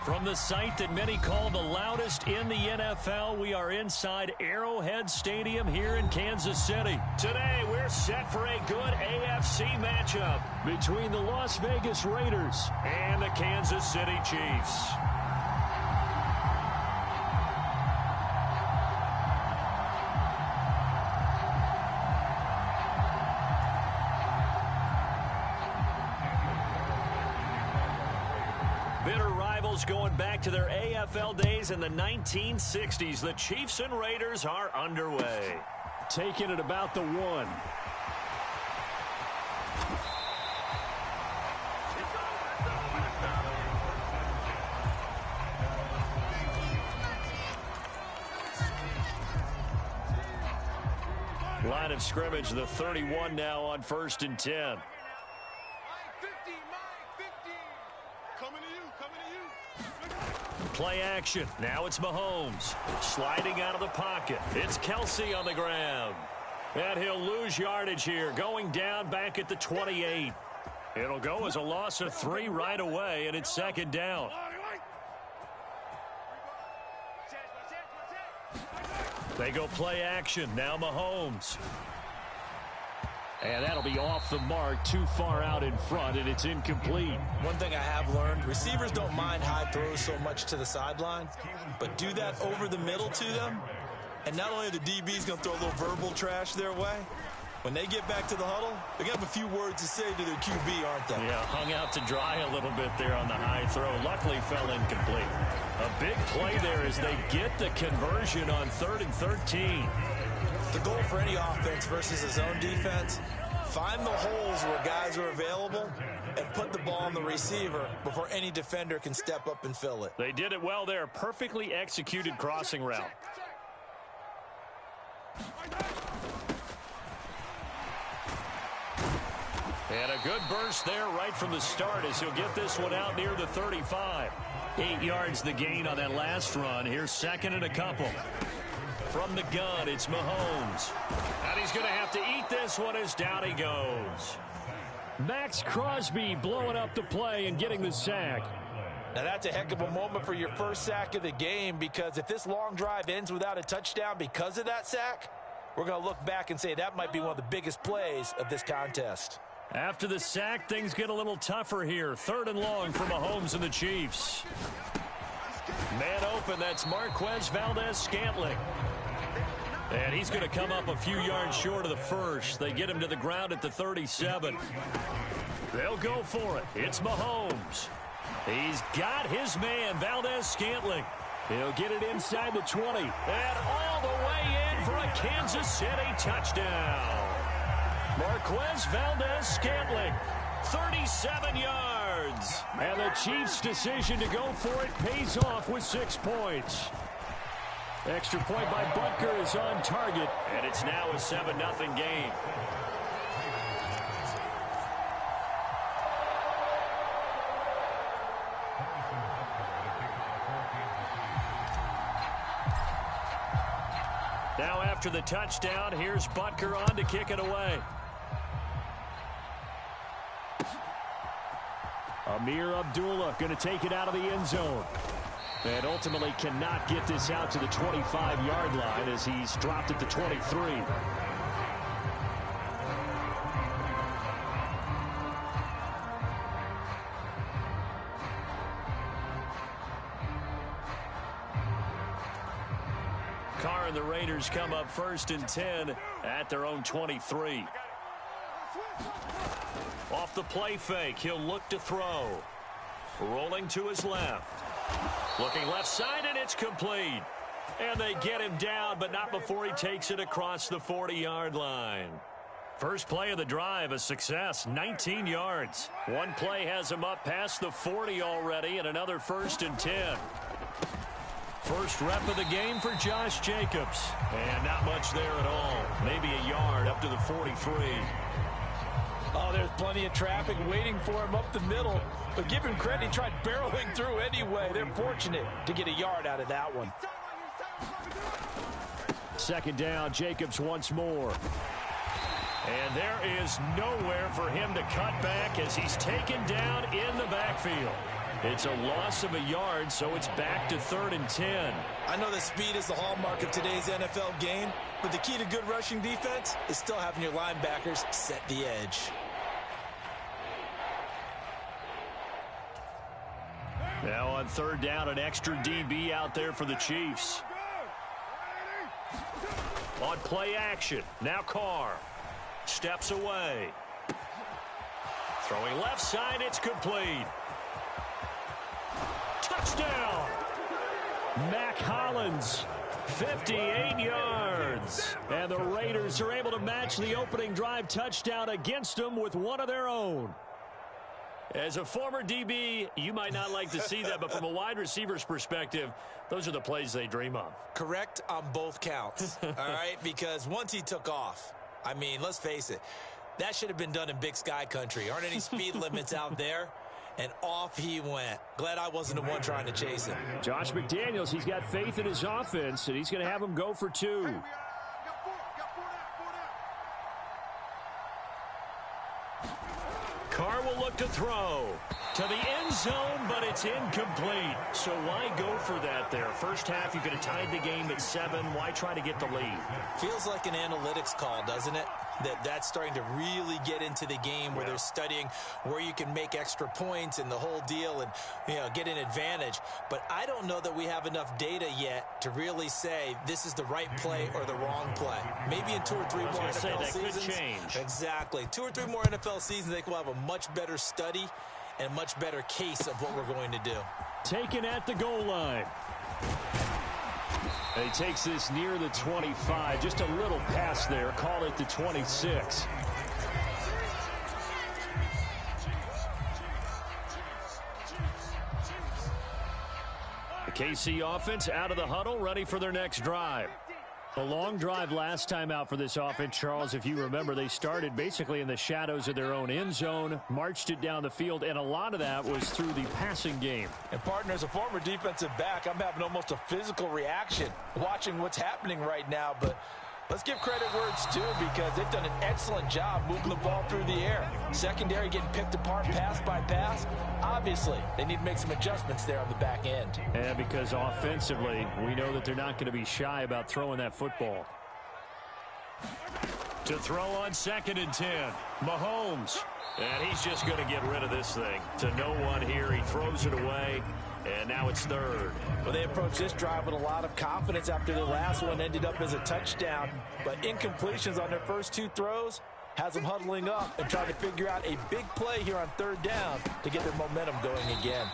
From the site that many call the loudest in the NFL, we are inside Arrowhead Stadium here in Kansas City. Today, we're set for a good AFC matchup between the Las Vegas Raiders and the Kansas City Chiefs. Going back to their AFL days in the 1960s, the Chiefs and Raiders are underway. Taking it about the 1. Line of scrimmage, the 31 now on 1st and 10. Play action. Now it's Mahomes. Sliding out of the pocket. It's Kelsey on the ground. And he'll lose yardage here. Going down back at the 28. It'll go as a loss of 3 right away, and it's 2nd down. They go play action. Now Mahomes. And that'll be off the mark, too far out in front, and it's incomplete. One thing I have learned, receivers don't mind high throws so much to the sideline, but do that over the middle to them, and not only are the DBs going to throw a little verbal trash their way, when they get back to the huddle, they're going to have a few words to say to their QB, aren't they? Yeah, hung out to dry a little bit there on the high throw. Luckily fell incomplete. A big play there as they get the conversion on 3rd and 13. The goal for any offense versus a zone defense, find the holes where guys are available and put the ball on the receiver before any defender can step up and fill it. They did it well there. Perfectly executed crossing route. And a good burst there right from the start as he'll get this one out near the 35. 8 yards the gain on that last run. Here's 2nd and a couple. From the gun, it's Mahomes. And he's going to have to eat this one as down he goes. Max Crosby blowing up the play and getting the sack. Now that's a heck of a moment for your first sack of the game, because if this long drive ends without a touchdown because of that sack, we're going to look back and say that might be one of the biggest plays of this contest. After the sack, things get a little tougher here. 3rd and long for Mahomes and the Chiefs. Man open, that's Marquez Valdez-Scantling. And he's going to come up a few yards short of the first. They get him to the ground at the 37. They'll go for it. It's Mahomes. He's got his man, Valdez-Scantling. He'll get it inside the 20. And all the way in for a Kansas City touchdown. Marquez Valdez-Scantling, 37 yards. And the Chiefs' decision to go for it pays off with 6 points. Extra point by Butker is on target, and it's now a 7-0 game. Now after the touchdown, here's Butker on to kick it away. Amir Abdullah going to take it out of the end zone. And ultimately cannot get this out to the 25-yard line as he's dropped at the 23. Carr and the Raiders come up 1st and 10 at their own 23. Off the play fake, he'll look to throw. Rolling to his left. Looking left side, and it's complete. And they get him down, but not before he takes it across the 40-yard line. First play of the drive, a success, 19 yards. One play has him up past the 40 already, and another 1st and 10. First rep of the game for Josh Jacobs. And not much there at all. Maybe a yard up to the 43. Oh, there's plenty of traffic waiting for him up the middle. But give him credit, he tried barreling through anyway. They're fortunate to get a yard out of that one. 2nd down, Jacobs once more. And there is nowhere for him to cut back as he's taken down in the backfield. It's a loss of a yard, so it's back to 3rd and 10. I know that speed is the hallmark of today's NFL game, but the key to good rushing defense is still having your linebackers set the edge. Now on 3rd down, an extra DB out there for the Chiefs. On play action, now Carr. Steps away. Throwing left side, it's complete. Touchdown! Mac Hollins, 58 yards. And the Raiders are able to match the opening drive touchdown against them with one of their own. As a former DB, you might not like to see that, but from a wide receiver's perspective, those are the plays they dream of. Correct on both counts, all right? Because once he took off, I mean, let's face it, that should have been done in Big Sky country. Aren't any speed limits out there? And off he went. Glad I wasn't the one trying to chase him. Josh McDaniels, he's got faith in his offense, and he's going to have him go for 2. Carr will look to throw to the end zone, but it's incomplete. So why go for that there? First half, you could have tied the game at 7. Why try to get the lead? Feels like an analytics call, doesn't it? That's starting to really get into the game where they're studying where you can make extra points and the whole deal and, you know, get an advantage. But I don't know that we have enough data yet to really say this is the right play or the wrong play. Maybe in 2 or 3 more NFL seasons. Could change. Exactly. 2 or 3 more NFL seasons, they will have a much better study and a much better case of what we're going to do. Taken at the goal line. And he takes this near the 25. Just a little pass there. Call it the 26. The KC offense out of the huddle, ready for their next drive. A long drive last time out for this offense, Charles. If you remember, they started basically in the shadows of their own end zone, marched it down the field, and a lot of that was through the passing game. And, partner, as a former defensive back, I'm having almost a physical reaction watching what's happening right now. But let's give credit where it's due because they've done an excellent job moving the ball through the air. Secondary getting picked apart pass by pass. Obviously, they need to make some adjustments there on the back end. And because offensively, we know that they're not going to be shy about throwing that football. To throw on 2nd and 10, Mahomes. And he's just going to get rid of this thing. To no one here, he throws it away. And now it's 3rd. Well, they approached this drive with a lot of confidence after the last one ended up as a touchdown. But incompletions on their first 2 throws has them huddling up and trying to figure out a big play here on 3rd down to get their momentum going again.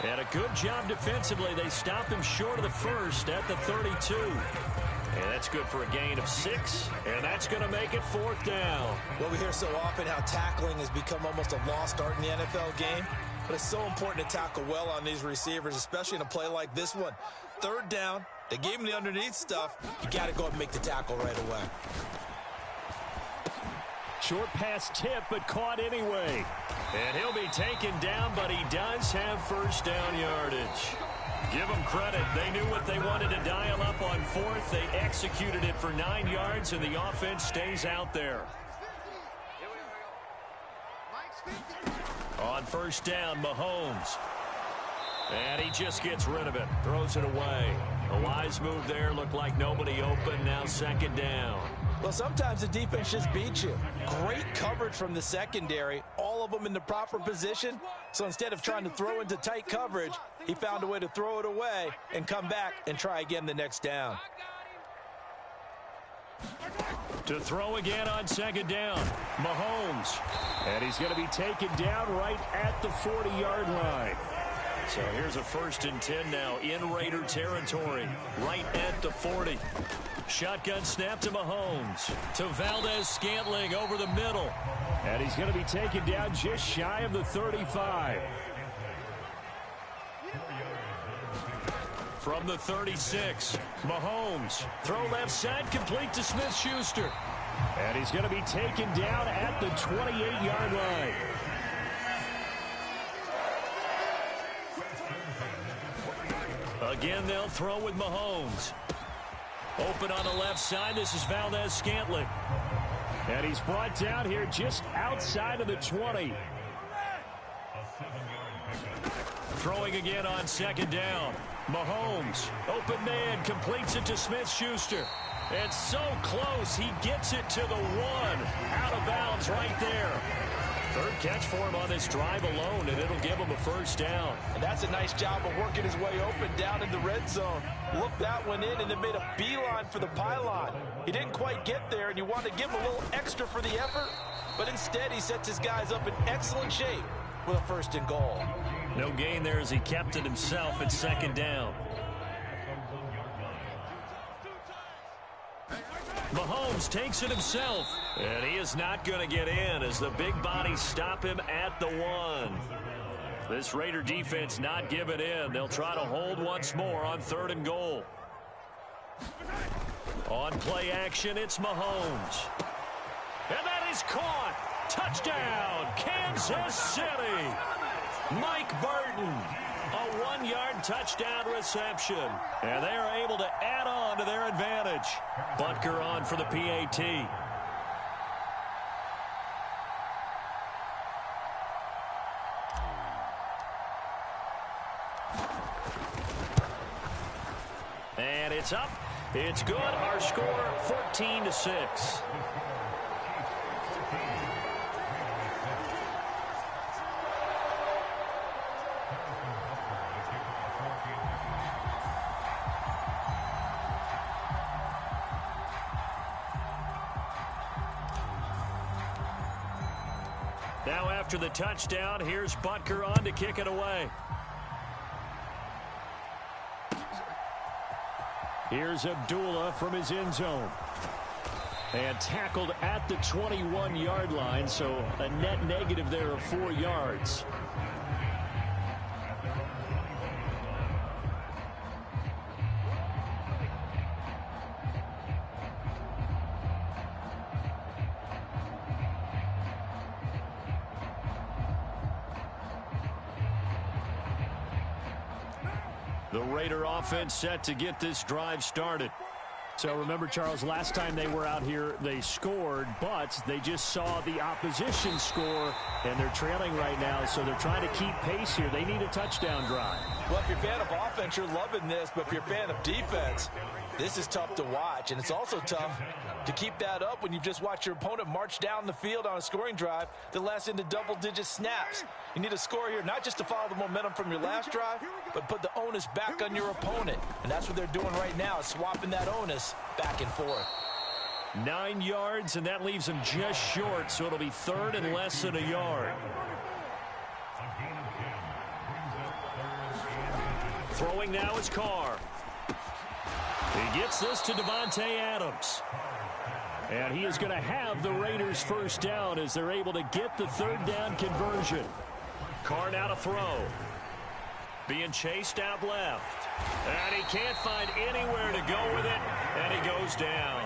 And a good job defensively. They stop him short of the first at the 32. And that's good for a gain of 6. And that's going to make it 4th down. Well, we hear so often how tackling has become almost a lost art in the NFL game. But it's so important to tackle well on these receivers, especially in a play like this one. 3rd down, they gave him the underneath stuff. You got to go and make the tackle right away. Short pass tip, but caught anyway. And he'll be taken down, but he does have 1st down yardage. Give them credit. They knew what they wanted to dial up on 4th. They executed it for 9 yards, and the offense stays out there. On 1st down, Mahomes. And he just gets rid of it. Throws it away. A wise move there. Looked like nobody open. Now 2nd down. Well, sometimes the defense just beats you. Great coverage from the secondary. All of them in the proper position. So instead of trying to throw into tight coverage, he found a way to throw it away and come back and try again the next down. To throw again on 2nd down, Mahomes. And he's going to be taken down right at the 40-yard line. So here's a 1st and 10 now in Raider territory, right at the 40. Shotgun snap to Mahomes. To Valdez-Scantling over the middle. And he's going to be taken down just shy of the 35. From the 36, Mahomes. Throw left side, complete to Smith-Schuster. And he's going to be taken down at the 28-yard line. Again, they'll throw with Mahomes. Open on the left side. This is Valdez-Scantling. And he's brought down here just outside of the 20. Throwing again on second down. Mahomes, open man, completes it to Smith-Schuster. It's so close, he gets it to the one. Out of bounds right there. Third catch for him on this drive alone, and it'll give him a first down. And that's a nice job of working his way open down in the red zone. Looked that one in and then made a beeline for the pylon. He didn't quite get there, and you want to give him a little extra for the effort, but instead he sets his guys up in excellent shape with a first and goal. No gain there as he kept it himself at second down. Mahomes takes it himself, and he is not going to get in as the big bodies stop him at the one. This Raider defense not giving in. They'll try to hold once more on third and goal. On play action, it's Mahomes. And that is caught. Touchdown, Kansas City. Mike Burton, a 1-yard touchdown reception. And they are able to add on to their advantage. Butker on for the PAT. And it's up. It's good. Our score 14-6. Now after the touchdown, here's Butker on to kick it away. Here's Abdullah from his end zone. And tackled at the 21-yard line, so a net negative there of 4 yards. The Raider offense set to get this drive started. So remember, Charles, last time they were out here, they scored, but they just saw the opposition score, and they're trailing right now, so they're trying to keep pace here. They need a touchdown drive. Well, if you're a fan of offense, you're loving this, but if you're a fan of defense, this is tough to watch, and it's also tough to keep that up when you've just watched your opponent march down the field on a scoring drive that lasts into double-digit snaps. You need a score here, not just to follow the momentum from your last drive, but put the onus back on your opponent. And that's what they're doing right now, swapping that onus back and forth. 9 yards, and that leaves them just short, so it'll be third and less than a yard. Throwing now is Carr. He gets this to Davante Adams. And he is going to have the Raiders first down as they're able to get the third down conversion. Carr now to throw. Being chased out left. And he can't find anywhere to go with it. And he goes down.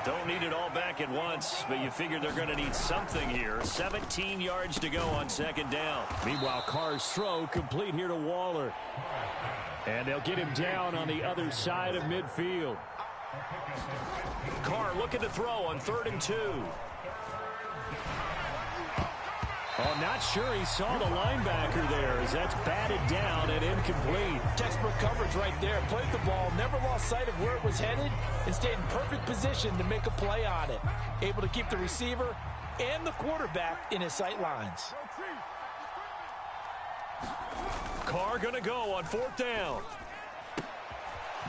Don't need it all back at once, but you figure they're going to need something here. 17 yards to go on second down. Meanwhile, Carr's throw complete here to Waller. And they'll get him down on the other side of midfield. Carr looking to throw on 3rd and 2. Oh, not sure he saw the linebacker there as that's batted down and incomplete. Textbook coverage right there. Played the ball, never lost sight of where it was headed, and stayed in perfect position to make a play on it. Able to keep the receiver and the quarterback in his sight lines. Carr going to go on 4th down.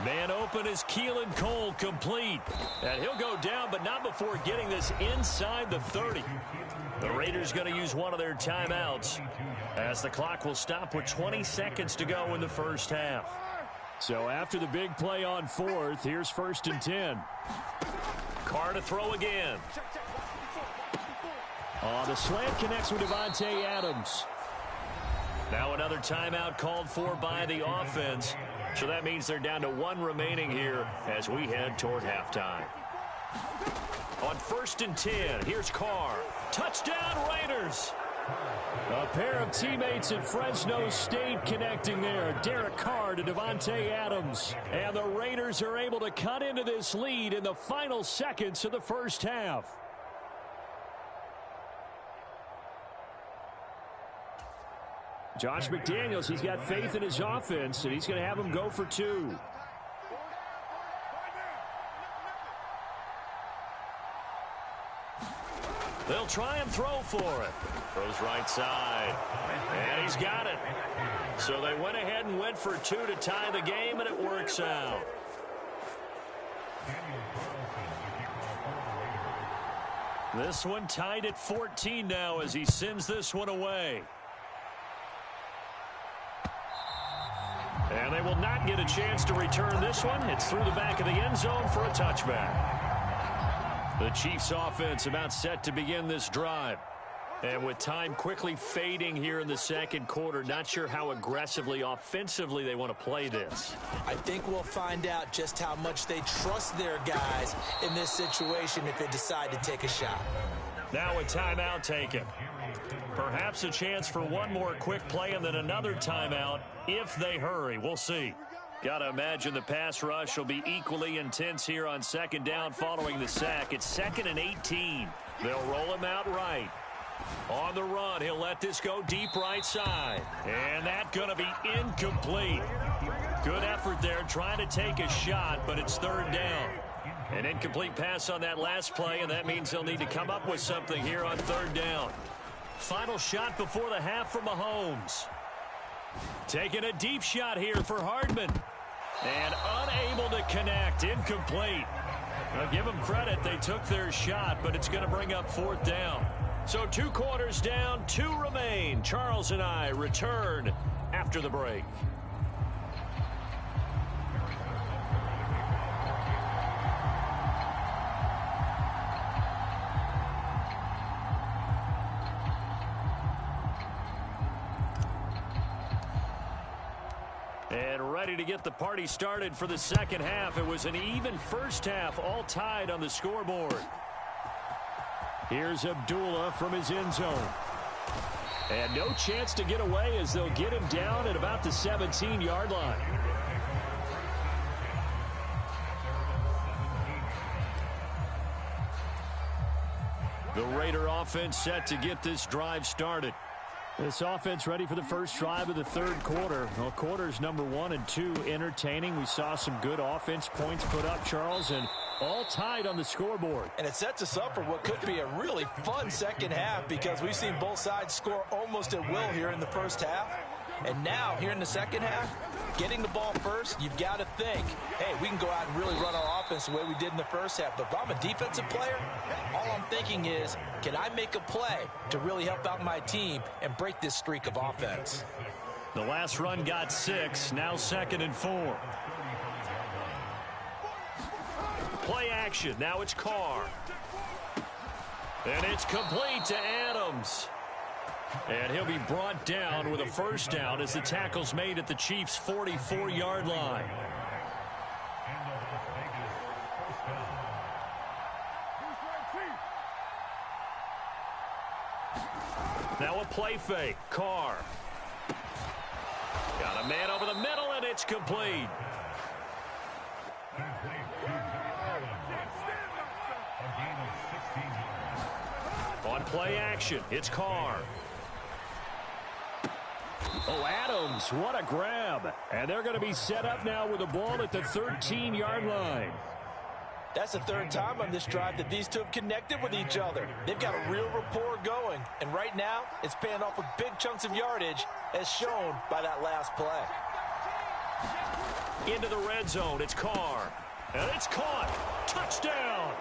Man open is Keelan Cole, complete. And he'll go down, but not before getting this inside the 30. The Raiders going to use one of their timeouts as the clock will stop with 20 seconds to go in the first half. So after the big play on 4th, here's 1st and 10. Carr to throw again. The slant connects with Davante Adams. Now another timeout called for by the offense. So that means they're down to 1 remaining here as we head toward halftime. On 1st and 10, here's Carr. Touchdown, Raiders! A pair of teammates at Fresno State connecting there. Derek Carr to Davante Adams. And the Raiders are able to cut into this lead in the final seconds of the first half. Josh McDaniels, he's got faith in his offense, and he's going to have them go for 2. They'll try and throw for it. Throws right side. And he's got it. So they went ahead and went for 2 to tie the game, and it works out. This one tied at 14 now as he sends this one away. And they will not get a chance to return this one. It's through the back of the end zone for a touchback. The Chiefs offense about set to begin this drive. And with time quickly fading here in the second quarter, not sure how aggressively, offensively they want to play this. I think we'll find out just how much they trust their guys in this situation if they decide to take a shot. Now a timeout taken. Perhaps a chance for one more quick play and then another timeout if they hurry. We'll see. Got to imagine the pass rush will be equally intense here on second down following the sack. It's 2nd and 18. They'll roll him out right. On the run, he'll let this go deep right side. And that's going to be incomplete. Good effort there trying to take a shot, but it's 3rd down. An incomplete pass on that last play, and that means they'll need to come up with something here on 3rd down. Final shot before the half from Mahomes. Taking a deep shot here for Hardman. And unable to connect. Incomplete. I'll give them credit. They took their shot, but it's going to bring up 4th down. So 2 quarters down, 2 remain. Charles and I return after the break. And ready to get the party started for the second half. It was an even first half, all tied on the scoreboard. Here's Abdullah from his end zone. And no chance to get away as they'll get him down at about the 17-yard line. The Raider offense set to get this drive started. This offense ready for the first drive of the 3rd quarter. Well, quarters number 1 and 2 entertaining. We saw some good offense points put up, Charles, and all tied on the scoreboard. And it sets us up for what could be a really fun second half because we've seen both sides score almost at will here in the first half. And now, here in the second half, getting the ball first, you've got to think, hey, we can go out and really run our offense the way we did in the first half. But if I'm a defensive player, all I'm thinking is, can I make a play to really help out my team and break this streak of offense? The last run got 6, now 2nd and 4. Play action, now it's Carr. And it's complete to Adams. And he'll be brought down with a first down as the tackle's made at the Chiefs' 44-yard line. Now a play fake. Carr. Got a man over the middle, and it's complete. On play action, it's Carr. Oh, Adams, what a grab. And they're going to be set up now with the ball at the 13-yard line. That's the 3rd time on this drive that these two have connected with each other. They've got a real rapport going. And right now, it's paying off with big chunks of yardage, as shown by that last play. Into the red zone, it's Carr. And it's caught. Touchdown.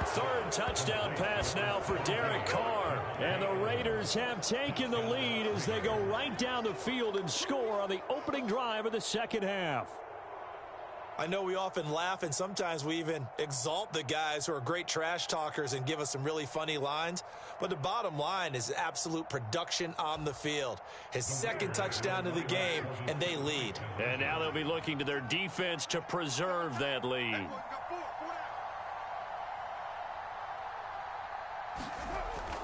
3rd touchdown pass now for Derek Carr. And the Raiders have taken the lead as they go right down the field and score on the opening drive of the second half. I know we often laugh and sometimes we even exalt the guys who are great trash talkers and give us some really funny lines. But the bottom line is absolute production on the field. His 2nd touchdown of the game, and they lead. And now they'll be looking to their defense to preserve that lead.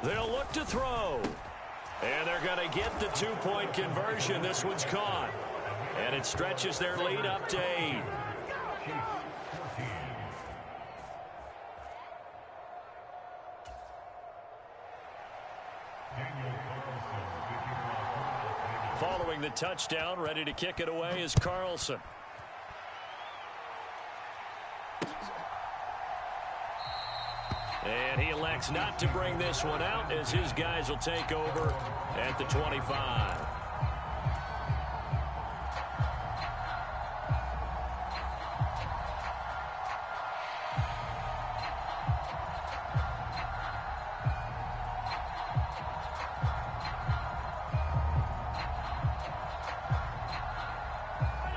They'll look to throw. And they're going to get the 2-point conversion. This one's caught. And it stretches their lead up to 8. Following the touchdown, ready to kick it away is Carlson. And he elects not to bring this one out as his guys will take over at the 25.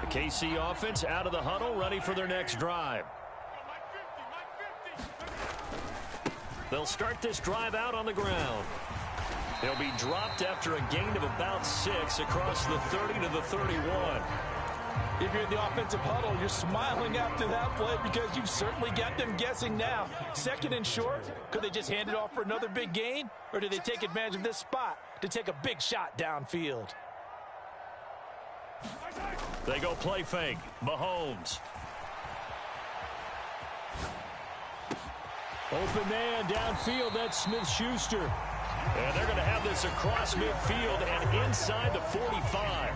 The KC offense out of the huddle, ready for their next drive. They'll start this drive out on the ground. They'll be dropped after a gain of about 6 across the 30 to the 31. If you're in the offensive huddle, you're smiling after that play because you've certainly got them guessing now. Second and short, could they just hand it off for another big gain? Or do they take advantage of this spot to take a big shot downfield? They go play fake. Mahomes. Open man downfield. That's Smith-Schuster. And they're going to have this across midfield and inside the 45.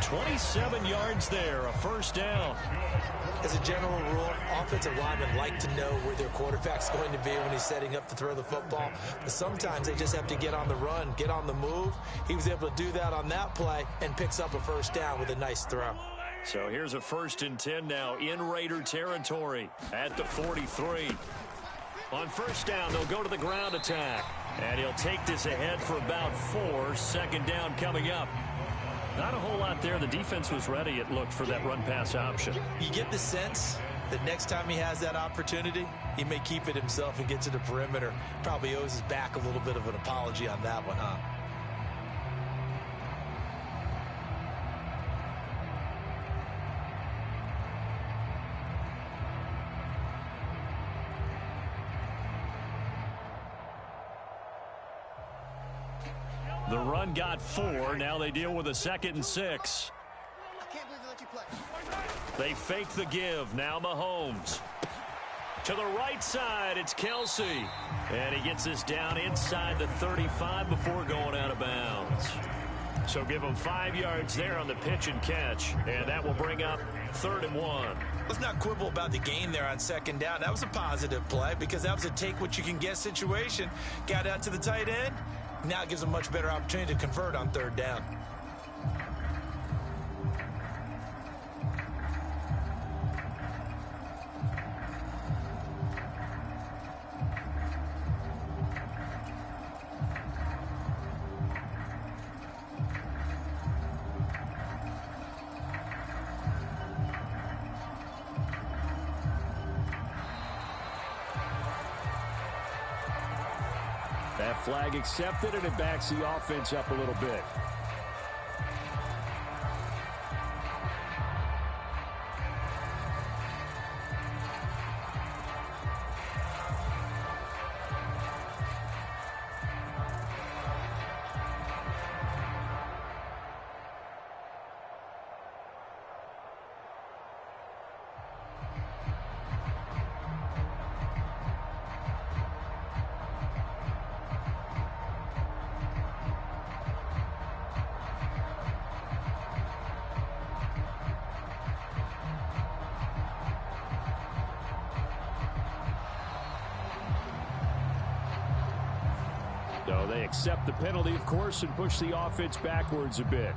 27 yards there, a first down. As a general rule, offensive linemen like to know where their quarterback's going to be when he's setting up to throw the football. But sometimes they just have to get on the run, get on the move. He was able to do that on that play and picks up a first down with a nice throw. So here's a 1st and 10 now in Raider territory at the 43. On first down, they'll go to the ground attack. And he'll take this ahead for about 4. Second down coming up. Not a whole lot there. The defense was ready, it looked, for that run-pass option. You get the sense that next time he has that opportunity, he may keep it himself and get to the perimeter. Probably owes his back a little bit of an apology on that one, huh? The run got 4. Now they deal with a 2nd and 6. I can't believe they let you play. They fake the give. Now Mahomes. To the right side, it's Kelsey. And he gets this down inside the 35 before going out of bounds. So give him 5 yards there on the pitch and catch. And that will bring up 3rd and 1. Let's not quibble about the gain there on second down. That was a positive play because that was a take-what-you-can-get situation. Got out to the tight end. Now it gives them a much better opportunity to convert on 3rd down. That flag accepted, and it backs the offense up a little bit. So they accept the penalty, of course, and push the offense backwards a bit.